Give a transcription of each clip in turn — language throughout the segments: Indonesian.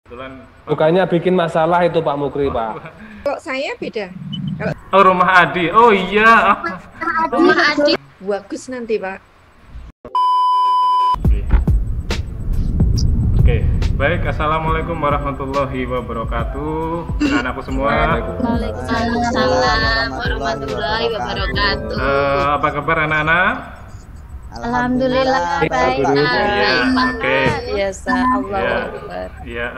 Kebetulan Bukannya bikin masalah itu Pak Mukri, Pak. Kalau saya beda. oh, rumah Adi. Oh iya. Rumah Adi bagus nanti, Pak. Oke. Oke. Baik, assalamualaikum warahmatullahi wabarakatuh. Anak-anakku semua. Waalaikumsalam warahmatullahi wabarakatuh. Apa kabar anak-anak? Alhamdulillah baik. Ya, oke. Biasa, Allah Ya, Akbar. ya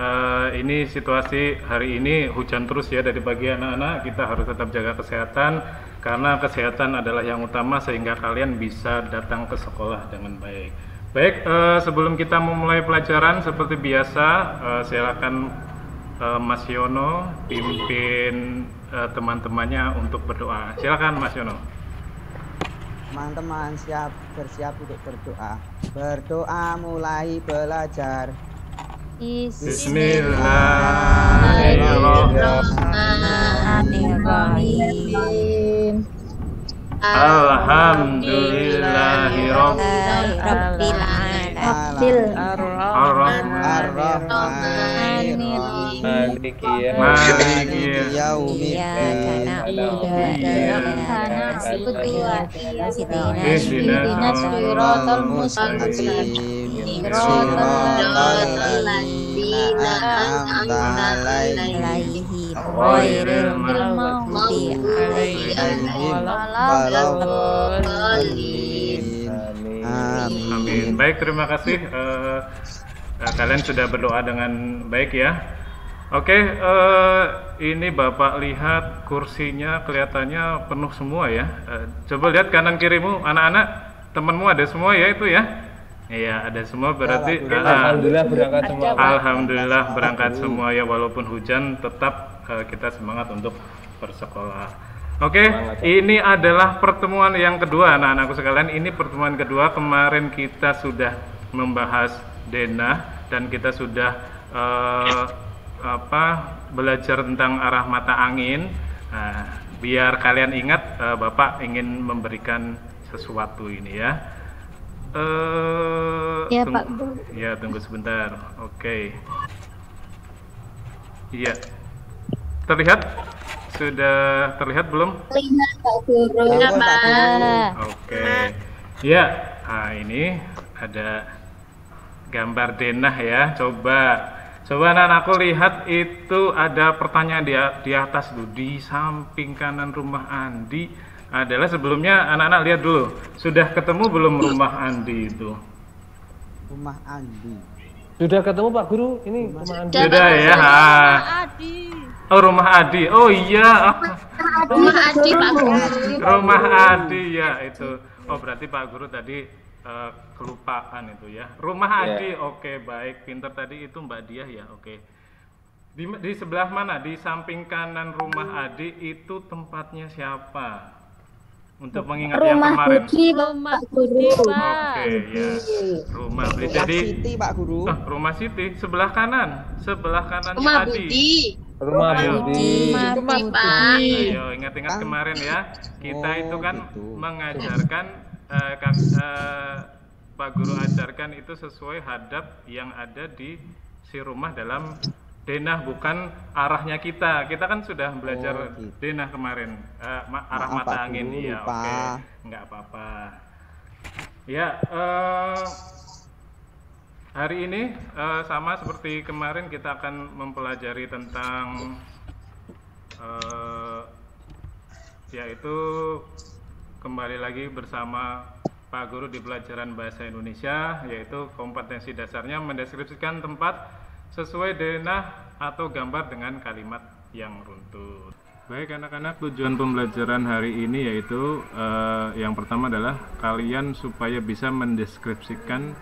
ini situasi hari ini hujan terus ya dari pagi anak-anak. Kita harus tetap jaga kesehatan karena kesehatan adalah yang utama sehingga kalian bisa datang ke sekolah dengan baik. Baik, sebelum kita memulai pelajaran seperti biasa, silakan Mas Yono pimpin teman-temannya untuk berdoa. Silakan Mas Yono. Teman-teman bersiap untuk berdoa. Berdoa mulai belajar. Bismillahirrahmanirrahim. Alhamdulillahirabbil Maliki Ihdinas siratal mustaqim. Siratal ladzina an'amta 'alaihim ghairil maghdubi 'alaihim waladdallin. Amin. Baik, terima kasih. Kalian sudah berdoa dengan baik ya. Oke, ini Bapak lihat kursinya kelihatannya penuh semua ya. Coba lihat kanan kirimu, anak-anak, temanmu ada semua ya itu ya? Iya, ada semua berarti. Alhamdulillah berangkat semua. Alhamdulillah berangkat semua ya, walaupun hujan tetap kita semangat untuk bersekolah. Oke, ini adalah pertemuan yang kedua anak-anakku sekalian. Ini pertemuan kedua. Kemarin kita sudah membahas denah dan kita sudah belajar tentang arah mata angin. Nah, biar kalian ingat, Bapak ingin memberikan sesuatu ini ya. Ya, Pak Guru. Ya, tunggu sebentar. Oke. Iya. Terlihat? Sudah terlihat belum? Lihat Pak Guru. Ya, Pak. Oke. Ya, nah ini ada gambar denah ya. Coba anak-anakku lihat, itu ada pertanyaan di atas tuh, di samping kanan rumah Andi adalah, sebelumnya anak-anak lihat dulu, sudah ketemu belum rumah Andi itu? Rumah Andi. Sudah ketemu Pak Guru, ini rumah Andi. Sudah ya. Oh, rumah Adi. Oh iya. Rumah Adi Pak Guru. Rumah Adi ya itu. Oh, berarti Pak Guru tadi kelupaan itu ya. Rumah Adi. Oke, baik. Pinter tadi itu Mbak Diah ya. Oke. Di sebelah mana? Di samping kanan rumah Adi itu tempatnya siapa? Untuk mengingat yang kemarin. Rumah Budi, Pak. Oke, ya. Rumah Budi. Jadi Siti, Pak Guru. rumah Siti sebelah kanan. Sebelah kanannya Rumah Adi. Budi. Rumah Ayo. Budi. Rumah Pak. Ayo, ingat-ingat Kan- kemarin ya, kita itu kan gitu. mengajarkan Pak Guru ajarkan itu sesuai hadap yang ada di si rumah dalam denah, bukan arahnya kita. Kita kan sudah belajar gitu. denah kemarin, arah Maaf, mata Pak angin. Guru, Iya, lupa. oke, nggak apa-apa. Ya, hari ini sama seperti kemarin kita akan mempelajari tentang yaitu kembali lagi bersama Pak Guru di pelajaran Bahasa Indonesia, yaitu kompetensi dasarnya mendeskripsikan tempat sesuai denah atau gambar dengan kalimat yang runtut. Baik anak-anak, tujuan pembelajaran hari ini yaitu yang pertama adalah kalian supaya bisa mendeskripsikan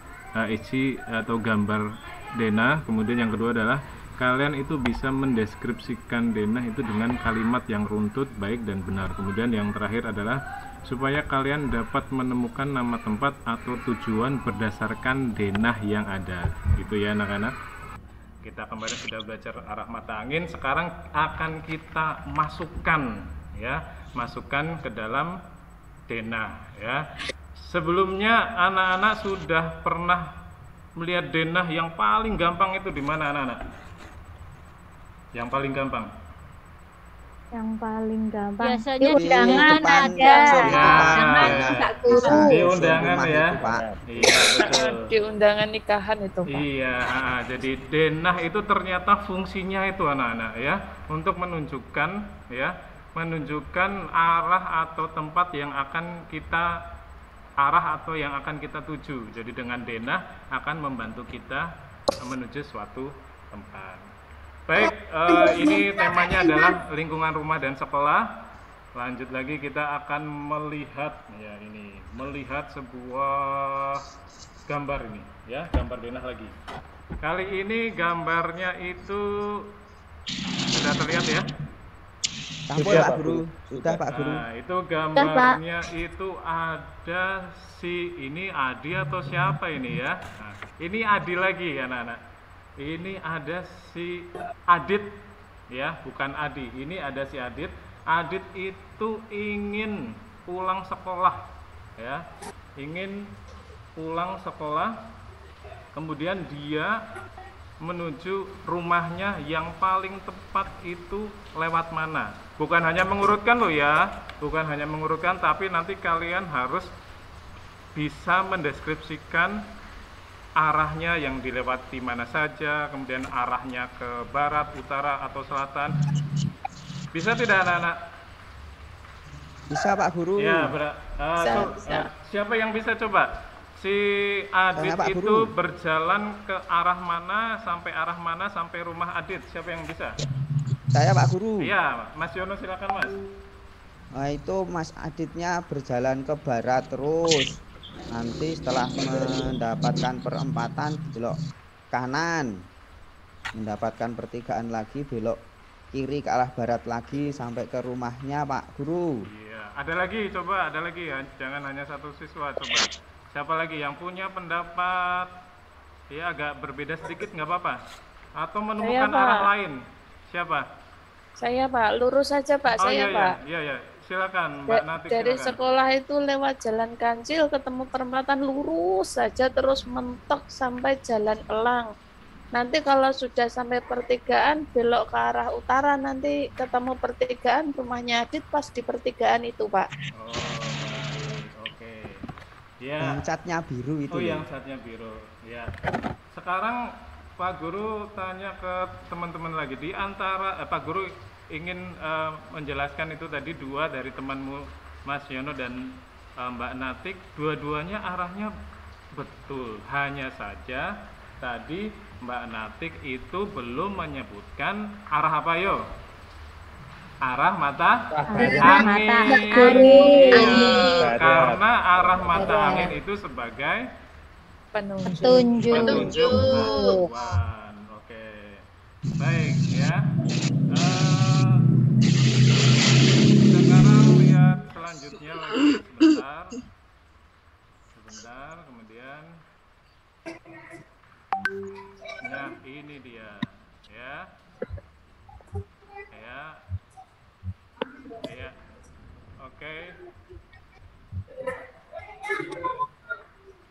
isi atau gambar denah. Kemudian yang kedua adalah kalian itu bisa mendeskripsikan denah itu dengan kalimat yang runtut, baik dan benar. Kemudian yang terakhir adalah supaya kalian dapat menemukan nama tempat atau tujuan berdasarkan denah yang ada. Gitu ya anak-anak. Kita kemarin sudah belajar arah mata angin, sekarang akan kita masukkan ke dalam denah ya. Sebelumnya anak-anak sudah pernah melihat denah yang paling gampang itu di mana anak-anak? Yang paling gampang. Yang paling gampang. Biasanya Di undangan depan ada. langsung Ya, Pak. ya. Pak Guru. Di undangan Rumah ya. itu, Pak. Iya, betul. Di undangan nikahan itu, Pak. Iya, jadi denah itu ternyata fungsinya itu anak-anak ya, untuk menunjukkan ya, menunjukkan arah atau tempat yang akan kita tuju. Jadi dengan denah akan membantu kita menuju suatu tempat. Baik, ini temanya adalah lingkungan rumah dan sekolah. Lanjut lagi kita akan melihat ya ini, melihat sebuah gambar ini ya, gambar denah lagi. Kali ini gambarnya itu sudah terlihat ya. Sampun Sudah, Pak Pak Guru. Sudah Pak Guru. Nah, itu gambarnya itu ada si ini Adi atau siapa ini ya? Nah, ini Adi lagi anak-anak. Ini ada si Adit ya, bukan Adi. Ini ada si Adit. Adit itu ingin pulang sekolah ya. Ingin pulang sekolah. Kemudian dia menuju rumahnya yang paling tepat itu lewat mana. Bukan hanya mengurutkan loh ya, bukan hanya mengurutkan, tapi nanti kalian harus bisa mendeskripsikan arahnya yang dilewati mana saja, kemudian arahnya ke barat, utara, atau selatan. Bisa tidak anak-anak? Bisa Pak Guru. Ya, Bisa. siapa yang bisa coba? Si Adit Pak itu Guru. berjalan ke arah mana sampai rumah Adit? Siapa yang bisa? Saya Pak Guru. Iya, Mas Yono silakan Mas. Nah, itu Mas Aditnya berjalan ke barat terus. Nanti setelah mendapatkan perempatan belok kanan, mendapatkan pertigaan lagi belok kiri ke arah barat lagi sampai ke rumahnya Pak Guru. Iya, ada lagi, coba ada lagi ya, jangan hanya satu siswa, coba. Siapa lagi yang punya pendapat ya agak berbeda sedikit nggak apa-apa, atau menemukan Pak. arah lain? Siapa? Saya, Pak, lurus saja, Pak. Oh saya, iya, Pak. iya, iya, silakan Mbak Natik. Dari Silakan. sekolah itu lewat jalan kancil ketemu perempatan lurus saja terus mentok sampai jalan elang. Nanti kalau sudah sampai pertigaan belok ke arah utara, nanti ketemu pertigaan rumahnya Adit pas di pertigaan itu, Pak. Oh, baik, oke. Ya. Yang catnya biru itu. Oh, loh. yang catnya biru. Ya. Sekarang Pak Guru tanya ke teman-teman lagi. Di antara Pak Guru ingin menjelaskan itu tadi dua dari temanmu Mas Yono dan Mbak Natik, dua-duanya arahnya betul. Hanya saja tadi Mbak Natik itu belum menyebutkan arah apa yo? Arah mata angin. Iya, karena arah mata angin itu sebagai Penunjuk. penunjuk tujuan. Oke, baik ya. Sekarang lihat selanjutnya lagi sebentar, kemudian nah ini dia ya, oke.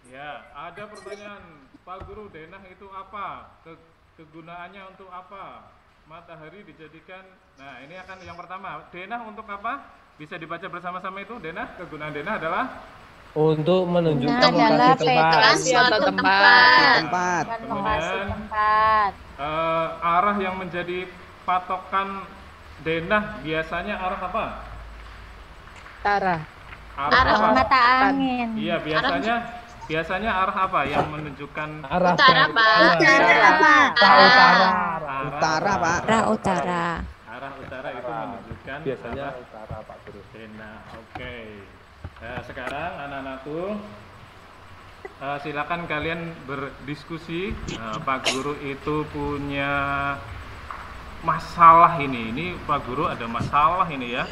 Ya, ada pertanyaan, Pak Guru, denah itu apa? Kegunaannya untuk apa? Matahari dijadikan, nah ini akan yang pertama, denah untuk apa? Bisa dibaca bersama-sama itu, denah, kegunaan denah adalah Untuk menunjukkan adalah lokasi tempat. peta suatu Tempat. kemudian tempat. arah yang menjadi patokan denah biasanya arah apa? Utara. Arah apa? Mata angin. Iya, biasanya arah apa yang menunjukkan Arah Utara, ke Pak. utara. Utara. Utara, Pak. Arah utara. Arah utara itu menunjukkan Biasanya arah utara Pak Guru. denah. Oke. Nah, sekarang anak-anakku silakan kalian berdiskusi. Pak Guru itu punya masalah ini. Ini Pak Guru ada masalah ini ya.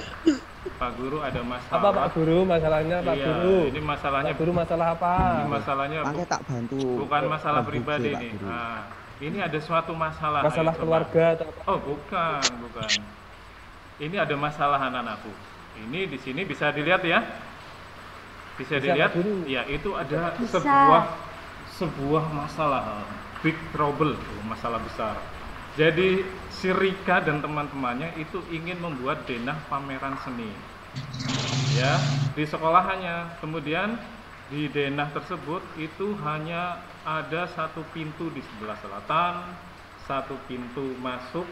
Pak Guru ada masalah. Apa Pak Guru masalahnya Pak Iya, Guru? ini masalahnya Pak Guru masalah apa? ini masalahnya Makanya tak bantu. bukan masalah Bantu, pribadi Pak nih. Guru. Nah, ini ada suatu masalah. Masalah Ayo, coba. keluarga atau apa? Oh, bukan. Ini ada masalah anak-anakku. Ini di sini bisa dilihat ya. Bisa dilihat? Pak Guru. Ya, itu ada Bisa. sebuah masalah, big trouble, masalah besar. Jadi si Rika dan teman-temannya itu ingin membuat denah pameran seni. Ya, di sekolahannya. Kemudian di denah tersebut itu hanya ada satu pintu di sebelah selatan, satu pintu masuk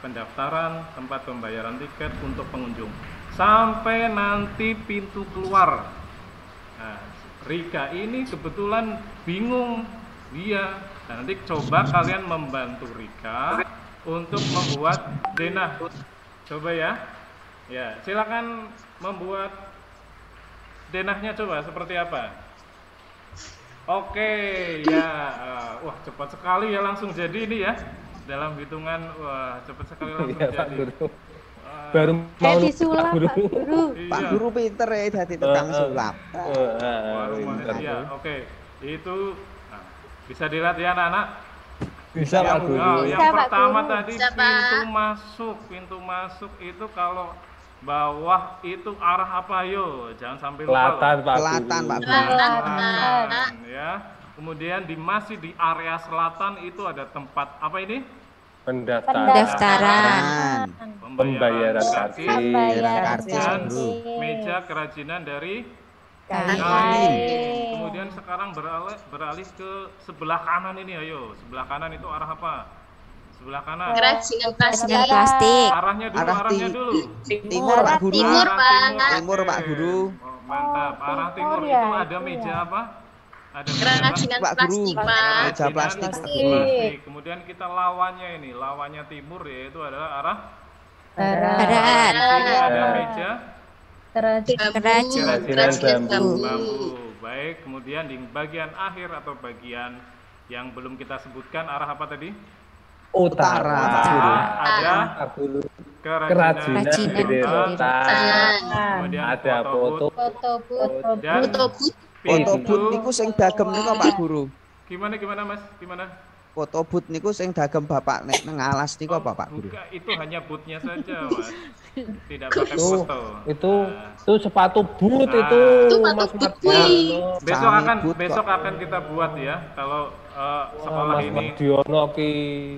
pendaftaran tempat pembayaran tiket untuk pengunjung, sampai nanti pintu keluar. Nah, Rika ini kebetulan bingung dia. Nah, nanti coba kalian membantu Rika untuk membuat denah. Coba ya. Ya, silakan membuat denahnya, coba seperti apa. Oke, ya. Wah, cepat sekali ya, langsung jadi ini ya. Dalam hitungan, wah, cepat sekali langsung Iya, Pak jadi. Guru. Baru mau disulap Guru. Pak Guru. Pak Iya. Guru pinter ya jadi tukang sulap. Wah, lumayan. Pinter. Iya, oke. Itu nah, bisa dilihat ya anak-anak. Bisa Pak Guru. Yang Bisa, Pak pertama Guru. tadi Bisa, Pak. pintu masuk itu kalau bawah itu arah apa, yo? Jangan sampai lupa. Selatan loh. Pak Selatan, Guru. Pak Guru. Selatan, ya. Kemudian masih di area selatan itu ada tempat apa ini? Pendaftaran. Pembayaran karcis. Pembayaran karcis, Dan Bro. meja kerajinan dari Kain. Kemudian sekarang beralih ke sebelah kanan ini, ayo. Sebelah kanan itu arah apa? Sebelah kanan. Kerajinan plastik. Plastik. Arahnya dulu, Arah arahnya dulu. Timur, Pak Guru. Timur, Pak. Timur, Pak Guru. Oh, mantap. Arah timur timur itu ya, ada itu meja ya. apa? Ada meja apa? Kerajinan Pak Guru. plastik, Pak. Meja plastik, Pak Guru. Plastik. Kemudian kita lawannya ini, lawannya timur yaitu adalah arah Barat. di sini ada meja Kerajinan bambu. bambu. Baik, kemudian di bagian akhir atau bagian yang belum kita sebutkan arah apa tadi? Utara. Pak Guru. Ada Pak Guru. kerajinan Kerajinan di rotan. kemudian Ada foto Foto booth. dan Foto booth. Foto pintu. booth niku sing dagem niku Pak Guru. Gimana Mas? Gimana? Foto booth niku sing dagem Bapak nek nang alas niku apa Pak Guru? Bukan, itu hanya bootnya saja, Mas. Tidak pakai Itu foto. itu Nah, itu sepatu boot Ah. itu Itu Mas sepatu boot, Mardiono. besok kok. akan kita buat ya. Kalau sekolah Mas ini Mardiono ki.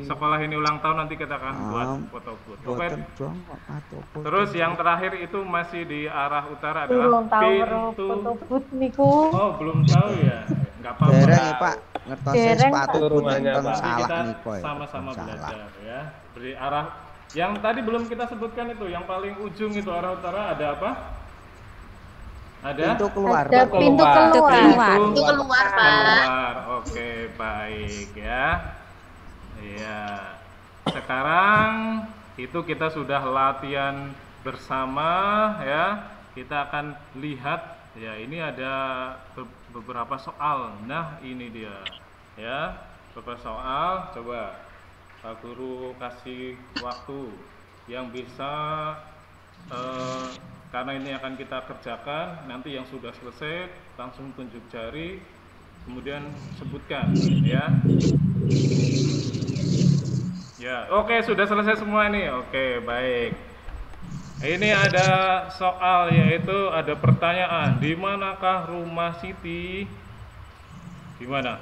sekolah ini ulang tahun, nanti kita akan buat foto boot. Oke. Boten dong kok foto booth. Terus yang terakhir itu masih di arah utara adalah Belum tahu pintu. foto booth niku. Oh, belum tahu ya. Enggak apa-apa. Dereng ya Pak, ngertos Dereng, sepatu Pak. booth Rumahnya, enten Pak. Nanti salah kita niku ya. sama-sama Salah. belajar ya. Beri arah yang tadi belum kita sebutkan itu, yang paling ujung itu arah utara ada apa? Ada Pintu keluar, Ada Pak. pintu Keluar. keluar. Itu keluar, Pak. Keluar. Oke, baik ya. Iya. Sekarang itu kita sudah latihan bersama ya. Kita akan lihat ya, ini ada beberapa soal. Nah, ini dia. Ya, beberapa soal. Coba Pak Guru kasih waktu yang bisa karena ini akan kita kerjakan. Nanti yang sudah selesai langsung tunjuk jari, kemudian sebutkan ya. Ya, oke, sudah selesai semua ini. Oke, baik. Ini ada soal, yaitu ada pertanyaan, di manakah rumah Siti? Di mana?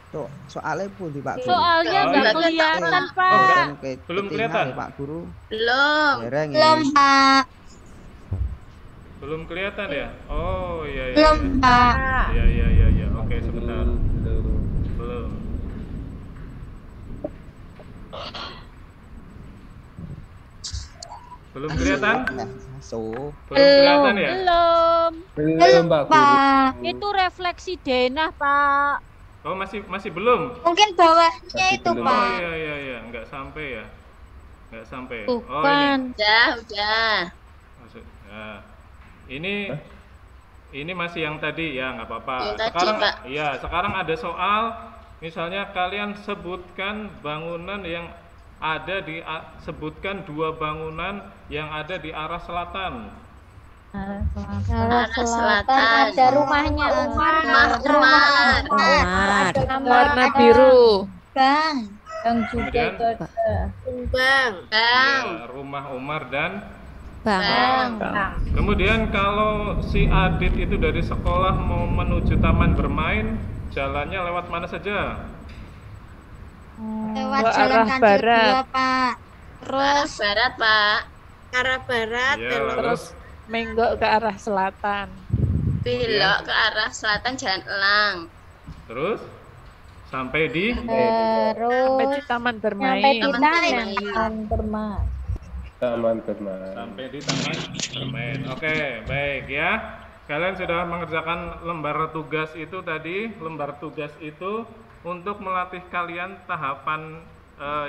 Tuh, soalnya pun di Pak Guru. Soalnya nggak kelihatan, Pak. Bukan Belum ketinggal kelihatan? ya, Pak Guru. Belum. Dereng ya. Belum, Pak. Belum kelihatan ya? Oh, iya iya. Belum, Pak. Iya iya iya iya. Oke, sebentar. Belum. Belum kelihatan? So, Belum kelihatan ya? Belum. Belum Pak Guru. Pak. Itu refleksi denah, Pak. Oh, masih belum? Mungkin bawahnya Masih itu, belum. Oh Pak. iya iya iya, nggak sampai ya? Nggak sampai. Oh, ini. Bukan. Udah. Maksud, nah, ini masih yang tadi ya, nggak apa-apa. Yang tadi, Sekarang Pak. iya, sekarang ada soal, misalnya kalian sebutkan bangunan yang ada sebutkan dua bangunan yang ada di arah selatan. Arah selatan ada rumahnya Umar. Umar. Umar. Warna biru. Bang. Yang Kemudian Bang. ya, rumah Umar dan Bang. kemudian kalau si Adit itu dari sekolah mau menuju taman bermain, jalannya lewat mana saja? Lewat Ke jalan arah Kancil barat. 2, Pak. Arah Terus barat, Pak. Arah barat, Iya, belok. lalu Terus menggok ke arah selatan. Belok ke arah selatan Jalan Elang. terus sampai di Sampai di terus taman nyampe bermain. di Taman taman bermain. Taman bermain. sampai di taman bermain. Oke, baik ya. Kalian sudah mengerjakan lembar tugas itu tadi. Lembar tugas itu untuk melatih kalian tahapan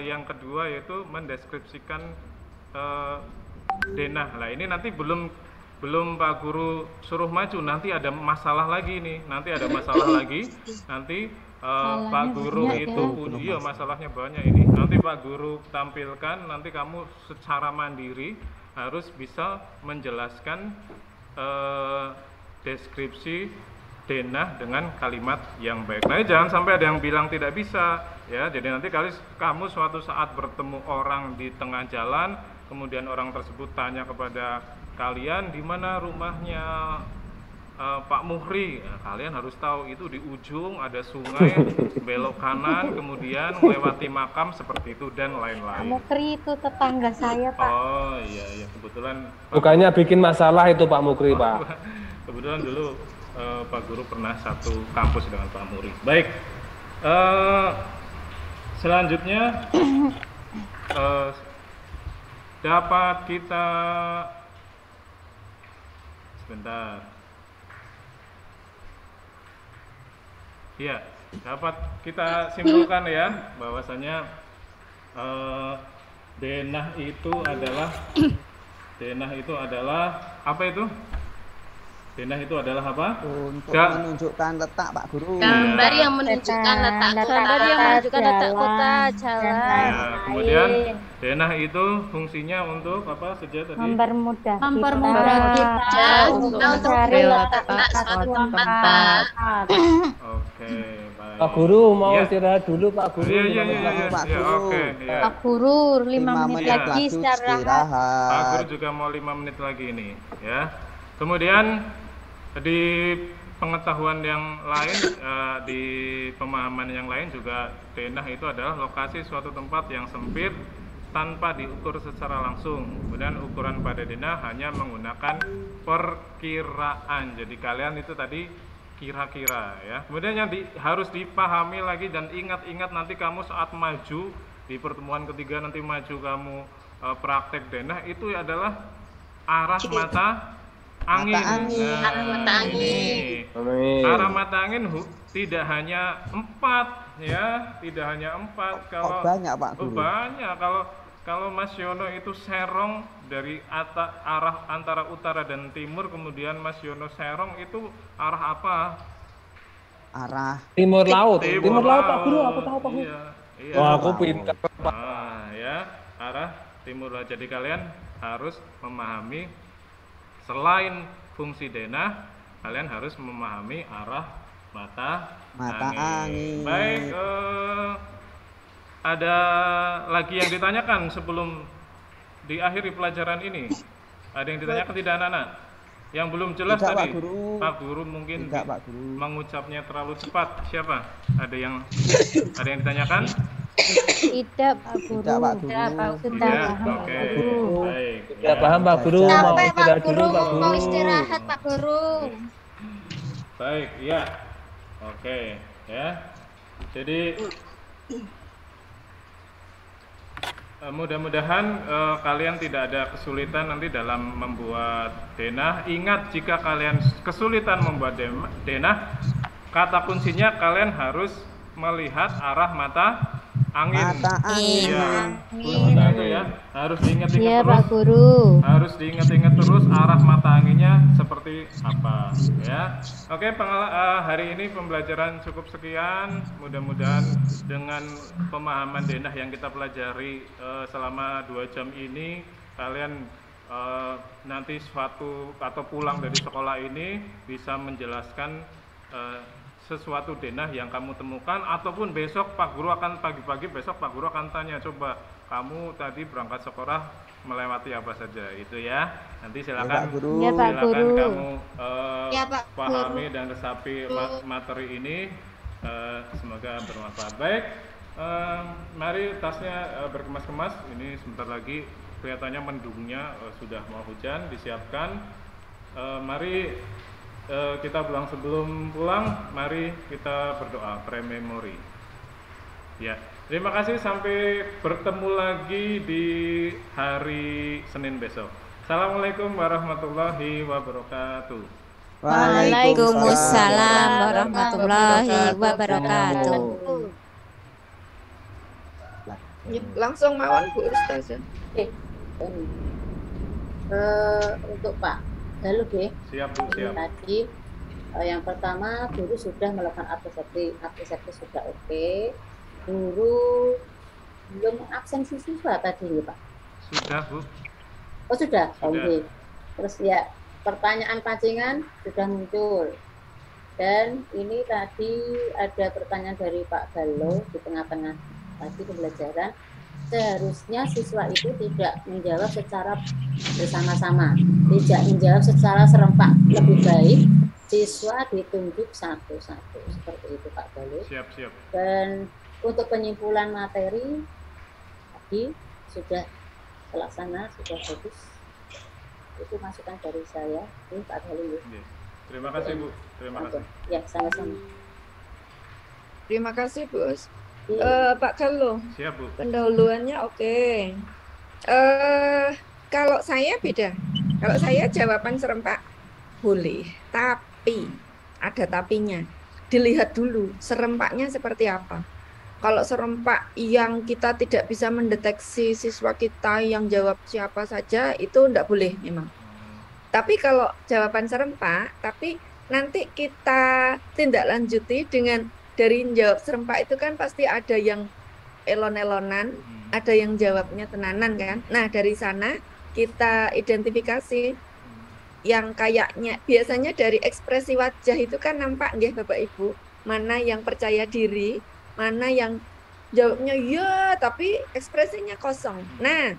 yang kedua, yaitu mendeskripsikan denah. Nah, ini nanti belum Pak Guru suruh maju, nanti ada masalah lagi nih. Nanti ada masalah lagi. Nanti Pak Guru banyak itu iya, masalahnya banyak ini. Nanti Pak Guru tampilkan, nanti kamu secara mandiri harus bisa menjelaskan deskripsi denah dengan kalimat yang baik. Nah, jangan sampai ada yang bilang tidak bisa ya. Jadi nanti kamu suatu saat bertemu orang di tengah jalan, kemudian orang tersebut tanya kepada kalian di mana rumahnya Pak Muhri. Nah, kalian harus tahu itu di ujung ada sungai, belok kanan, kemudian melewati makam seperti itu dan lain-lain. Mukri itu tetangga saya, Pak. Oh iya, kebetulan Bukannya bikin masalah itu Pak Mukri, Pak. kebetulan dulu Pak Guru pernah satu kampus dengan Pak Muhri. Baik, selanjutnya dapat kita sebentar. Ya, dapat kita simpulkan ya bahwasanya denah itu adalah apa itu? Denah itu adalah apa? Untuk Ya. menunjukkan letak Pak Guru. Gambar Iya. yang menunjukkan letak Gambar yang menunjukkan letak kota, jalan. Ya, kemudian denah itu fungsinya untuk apa saja tadi? Mempermudah Mempermudah kita untuk mencari letak letak suatu tempat. Oke, baik. Pak Guru mau Iya. istirahat dulu Pak Guru. Iya, Pak ya, Guru. oke, ya. Pak Guru 5 5 menit Iya. lagi lanjut istirahat. Pak Guru istirahat. juga mau 5 menit lagi ini, ya. Kemudian di pengetahuan yang lain, di pemahaman yang lain juga denah itu adalah lokasi suatu tempat yang sempit tanpa diukur secara langsung. Kemudian ukuran pada denah hanya menggunakan perkiraan. Jadi kalian itu tadi kira-kira ya. Kemudian yang harus dipahami lagi dan ingat-ingat nanti kamu saat maju di pertemuan ketiga nanti maju kamu praktek denah itu adalah arah mata angin. Arah mata angin. Ini. Arah mata angin tidak hanya 4 ya, tidak hanya 4. Kalau banyak Pak Guru. banyak. Kalau Mas Yono itu serong dari arah antara utara dan timur, kemudian Mas Yono serong itu arah apa? Arah Timur Laut. Timur Laut Pak Guru, aku tahu Pak Guru. Iya. Wah, aku pintar. Nah, ya, arah timur laut. Jadi kalian harus memahami selain fungsi denah, kalian harus memahami arah mata angin. Baik, ada lagi yang ditanyakan sebelum diakhiri pelajaran ini? Ada yang ditanyakan tidak anak-anak? Yang belum jelas Tidak, tadi? Pak Guru. Pak Guru mungkin Tidak, Pak Guru. mengucapnya terlalu cepat. Siapa? Ada yang ditanyakan? Tidak, Pak Guru. Tidak, Pak Guru. Sudah Tidak. paham, Oke. Pak Guru. Baik. Sudah paham Pak Guru, mau Sampai Pak istirahat dulu Guru Pak Guru. mau istirahat, Pak Guru. Baik, ya. Oke, ya. Jadi mudah-mudahan kalian tidak ada kesulitan nanti dalam membuat denah. Ingat, jika kalian kesulitan membuat denah, kata kuncinya kalian harus melihat arah mata angin. Mata angin. Iya, kuncinya itu ya. Harus diingat-ingat Iya, terus. Pak Guru. Harus diingat-ingat terus arah mata anginnya seperti apa ya. Oke, hari ini pembelajaran cukup sekian. Mudah-mudahan dengan pemahaman denah yang kita pelajari selama 2 jam ini, kalian nanti suatu atau pulang dari sekolah ini bisa menjelaskan sesuatu denah yang kamu temukan, ataupun besok Pak Guru akan pagi-pagi besok Pak Guru akan tanya, coba kamu tadi berangkat sekolah melewati apa saja itu ya. Nanti silakan Pak Guru. Ya, Pak silakan Guru. kamu Ya, Pak pahami dan resapi materi ini. Semoga bermanfaat. Baik, Mari tasnya berkemas-kemas. Ini sebentar lagi kelihatannya mendungnya sudah mau hujan, disiapkan. Mari kita pulang. Sebelum pulang, mari kita berdoa pre-memori. Ya, terima kasih. Sampai bertemu lagi di hari Senin besok. Assalamualaikum warahmatullahi wabarakatuh. Waalaikumsalam warahmatullahi wabarakatuh. Langsung mawon Bu Ustazah. Untuk Pak Galuh ya. Siap Bu, siap. Tadi yang pertama guru sudah melakukan apresiasi sudah oke. Guru belum absensi siswa tadi ya Pak. Sudah Bu. Oh sudah. Oke. Terus ya pertanyaan pancingan sudah muncul. Dan ini tadi ada pertanyaan dari Pak Galuh di tengah-tengah tadi pembelajaran, seharusnya siswa itu tidak menjawab secara bersama-sama, tidak menjawab secara serempak. Lebih baik siswa ditunjuk satu-satu, seperti itu Pak Galuh. Siap. Dan untuk penyimpulan materi tadi sudah terlaksana, sudah bagus. Itu masukan dari saya. Ini Pak Galuh. Terima kasih Bu. Terima kasih. Ya, sama-sama. Terima kasih Bu. Pak Galuh. Siap Bu. Pendahuluannya oke. Kalau saya beda. Kalau saya jawaban serempak boleh, tapi ada tapinya. Dilihat dulu serempaknya seperti apa. Kalau serempak yang kita tidak bisa mendeteksi siswa kita yang jawab siapa saja, itu enggak boleh memang. Tapi kalau jawaban serempak, tapi nanti kita tindak lanjuti dengan dari jawab serempak itu kan pasti ada yang elon-elonan, ada yang jawabnya tenanan kan. Nah dari sana kita identifikasi yang kayaknya biasanya dari ekspresi wajah itu kan nampak nggih Bapak Ibu, mana yang percaya diri, mana yang jawabnya ya tapi ekspresinya kosong. Nah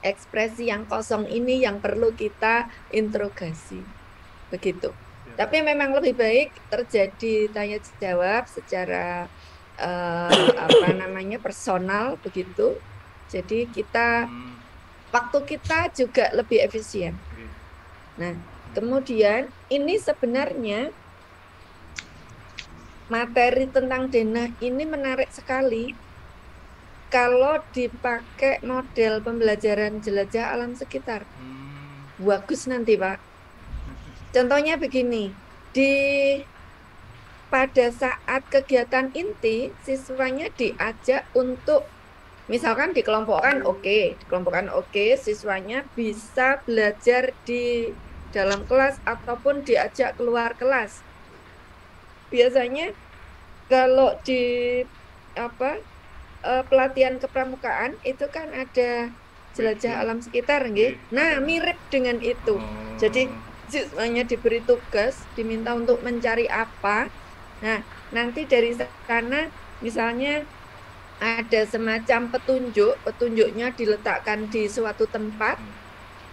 ekspresi yang kosong ini yang perlu kita interogasi begitu. Tapi memang lebih baik terjadi tanya jawab secara personal begitu. Jadi kita waktu kita juga lebih efisien. Nah, kemudian ini sebenarnya materi tentang denah ini menarik sekali kalau dipakai model pembelajaran jelajah alam sekitar. Bagus nanti Pak. Contohnya begini, pada saat kegiatan inti, siswanya diajak untuk, misalkan dikelompokkan oke, siswanya bisa belajar di dalam kelas ataupun diajak keluar kelas. Biasanya kalau di pelatihan kepramukaan itu kan ada jelajah alam sekitar, nggih. Nah, mirip dengan itu. Jadi siswanya diberi tugas, diminta untuk mencari apa. Nah, nanti dari sana misalnya ada semacam petunjuknya diletakkan di suatu tempat.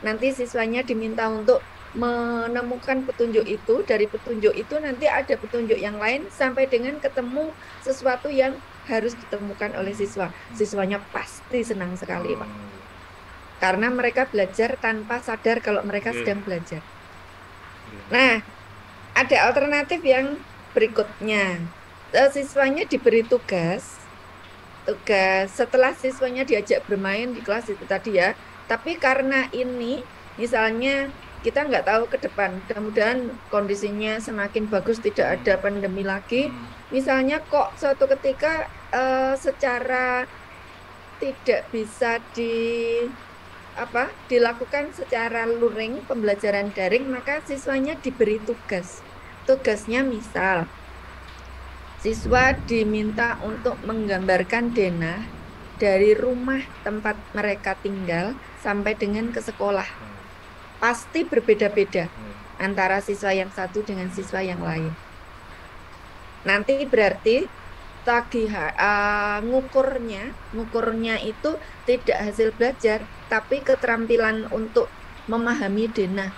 Nanti siswanya diminta untuk menemukan petunjuk itu. Dari petunjuk itu nanti ada petunjuk yang lain sampai dengan ketemu sesuatu yang harus ditemukan oleh siswa. Siswanya pasti senang sekali, Pak. Karena mereka belajar tanpa sadar kalau mereka sedang belajar. Nah, ada alternatif yang berikutnya. Siswanya diberi tugas setelah siswanya diajak bermain di kelas itu tadi ya. Tapi karena ini, misalnya kita nggak tahu ke depan, mudah-mudahan kondisinya semakin bagus, tidak ada pandemi lagi. Misalnya kok suatu ketika secara tidak bisa dilakukan secara luring, pembelajaran daring, maka siswanya diberi tugas. Tugasnya misal siswa diminta untuk menggambarkan denah dari rumah tempat mereka tinggal sampai dengan ke sekolah. Pasti berbeda-beda antara siswa yang satu dengan siswa yang lain. Nanti berarti ngukurnya itu tidak hasil belajar, tapi keterampilan untuk memahami denah,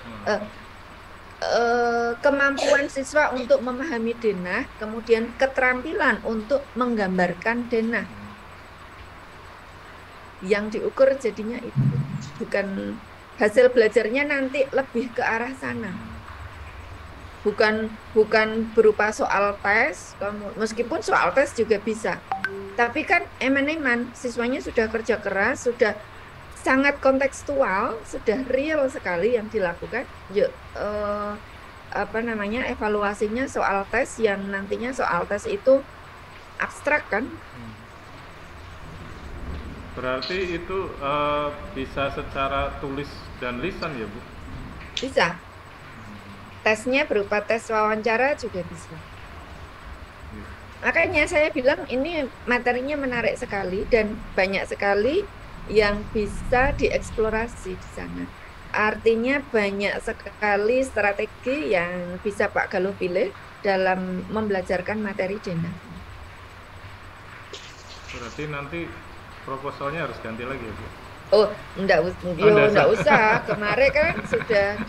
kemampuan siswa untuk memahami denah, kemudian keterampilan untuk menggambarkan denah. Yang diukur jadinya itu, bukan hasil belajarnya nanti lebih ke arah sana. Bukan berupa soal tes, meskipun soal tes juga bisa. Tapi kan eman-eman siswanya sudah kerja keras, sudah sangat kontekstual, sudah real sekali yang dilakukan. Yuk, evaluasinya soal tes yang nantinya soal tes itu abstrak kan? Berarti itu bisa secara tulis dan lisan ya Bu? Bisa. Tesnya berupa tes wawancara juga bisa. Makanya saya bilang ini materinya menarik sekali dan banyak sekali yang bisa dieksplorasi di sana. Artinya banyak sekali strategi yang bisa Pak Galuh pilih dalam membelajarkan materi denah. Berarti nanti proposalnya harus ganti lagi ya Bu? Oh, enggak usah. Kemarin kan sudah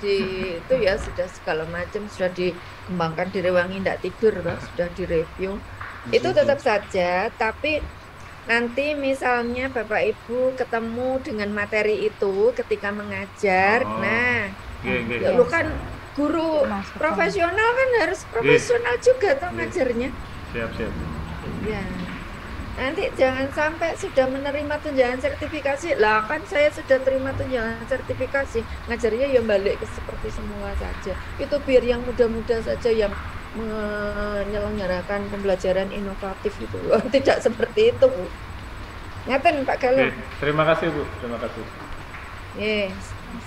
sudah segala macam, sudah dikembangkan di Rewangi enggak tidur, sudah direview. Itu tetap saja, tapi nanti misalnya Bapak Ibu ketemu dengan materi itu ketika mengajar, lu kan guru profesional kan harus profesional juga tuh ngajarnya. Siap. Ya. Nanti jangan sampai sudah menerima tunjangan sertifikasi. Lah kan saya sudah terima tunjangan sertifikasi, ngajarnya ya balik ke seperti semula saja. Itu biar yang muda-muda saja yang menyelenggarakan pembelajaran inovatif itu. Tidak seperti itu, Bu. Ngaten Pak Galuh. Terima kasih Bu, terima kasih. Yes.